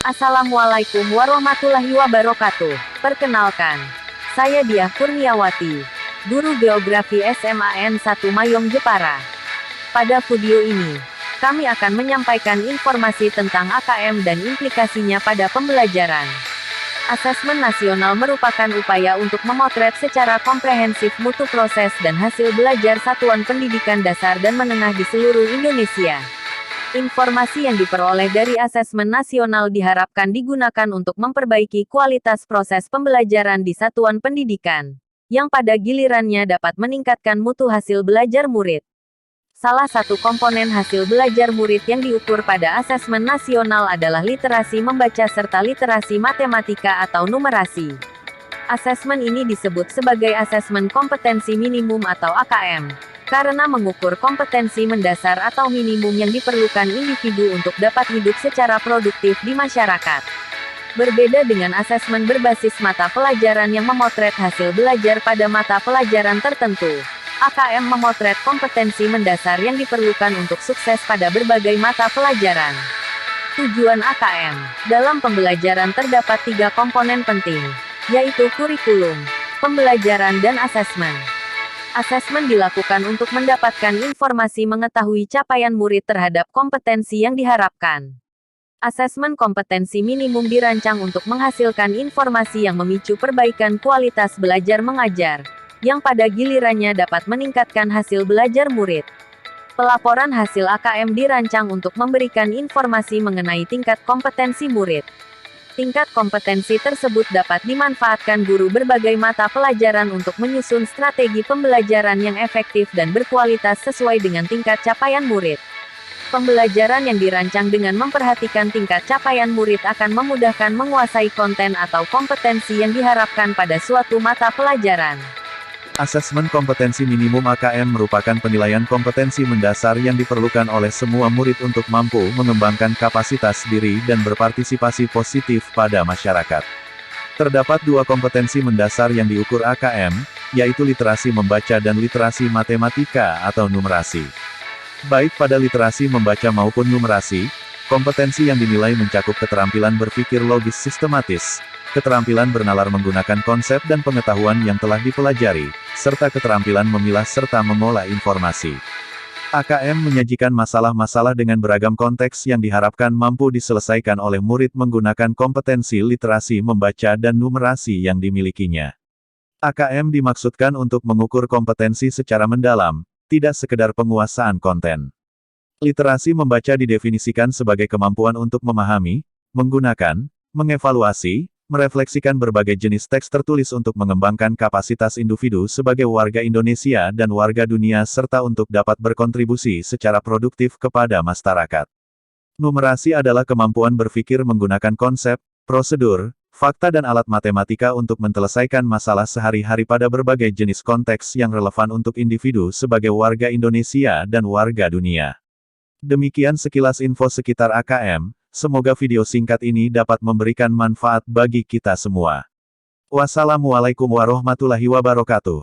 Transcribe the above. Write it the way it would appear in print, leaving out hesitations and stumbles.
Assalamualaikum warahmatullahi wabarakatuh. Perkenalkan, saya Diah Kurniawati, Guru Geografi SMAN 1 Mayong Jepara. Pada video ini, kami akan menyampaikan informasi tentang AKM dan implikasinya pada pembelajaran. Asesmen nasional merupakan upaya untuk memotret secara komprehensif mutu proses dan hasil belajar satuan pendidikan dasar dan menengah di seluruh Indonesia. Informasi yang diperoleh dari asesmen nasional diharapkan digunakan untuk memperbaiki kualitas proses pembelajaran di satuan pendidikan, yang pada gilirannya dapat meningkatkan mutu hasil belajar murid. Salah satu komponen hasil belajar murid yang diukur pada asesmen nasional adalah literasi membaca serta literasi matematika atau numerasi. Asesmen ini disebut sebagai asesmen kompetensi minimum atau AKM, karena mengukur kompetensi mendasar atau minimum yang diperlukan individu untuk dapat hidup secara produktif di masyarakat. Berbeda dengan asesmen berbasis mata pelajaran yang memotret hasil belajar pada mata pelajaran tertentu, AKM memotret kompetensi mendasar yang diperlukan untuk sukses pada berbagai mata pelajaran. Tujuan AKM dalam pembelajaran terdapat 3 komponen penting, yaitu kurikulum, pembelajaran dan asesmen. Asesmen dilakukan untuk mendapatkan informasi mengetahui capaian murid terhadap kompetensi yang diharapkan. Asesmen kompetensi minimum dirancang untuk menghasilkan informasi yang memicu perbaikan kualitas belajar mengajar, yang pada gilirannya dapat meningkatkan hasil belajar murid. Pelaporan hasil AKM dirancang untuk memberikan informasi mengenai tingkat kompetensi murid. Tingkat kompetensi tersebut dapat dimanfaatkan guru berbagai mata pelajaran untuk menyusun strategi pembelajaran yang efektif dan berkualitas sesuai dengan tingkat capaian murid. Pembelajaran yang dirancang dengan memperhatikan tingkat capaian murid akan memudahkan menguasai konten atau kompetensi yang diharapkan pada suatu mata pelajaran. Asesmen kompetensi minimum AKM merupakan penilaian kompetensi mendasar yang diperlukan oleh semua murid untuk mampu mengembangkan kapasitas diri dan berpartisipasi positif pada masyarakat. Terdapat 2 kompetensi mendasar yang diukur AKM, yaitu literasi membaca dan literasi matematika atau numerasi. Baik pada literasi membaca maupun numerasi, kompetensi yang dinilai mencakup keterampilan berpikir logis sistematis, keterampilan bernalar menggunakan konsep dan pengetahuan yang telah dipelajari, serta keterampilan memilah serta mengolah informasi. AKM menyajikan masalah-masalah dengan beragam konteks yang diharapkan mampu diselesaikan oleh murid menggunakan kompetensi literasi membaca dan numerasi yang dimilikinya. AKM dimaksudkan untuk mengukur kompetensi secara mendalam, tidak sekedar penguasaan konten. Literasi membaca didefinisikan sebagai kemampuan untuk memahami, menggunakan, mengevaluasi, merefleksikan berbagai jenis teks tertulis untuk mengembangkan kapasitas individu sebagai warga Indonesia dan warga dunia serta untuk dapat berkontribusi secara produktif kepada masyarakat. Numerasi adalah kemampuan berpikir menggunakan konsep, prosedur, fakta dan alat matematika untuk menyelesaikan masalah sehari-hari pada berbagai jenis konteks yang relevan untuk individu sebagai warga Indonesia dan warga dunia. Demikian sekilas info sekitar AKM. Semoga video singkat ini dapat memberikan manfaat bagi kita semua. Wassalamualaikum warahmatullahi wabarakatuh.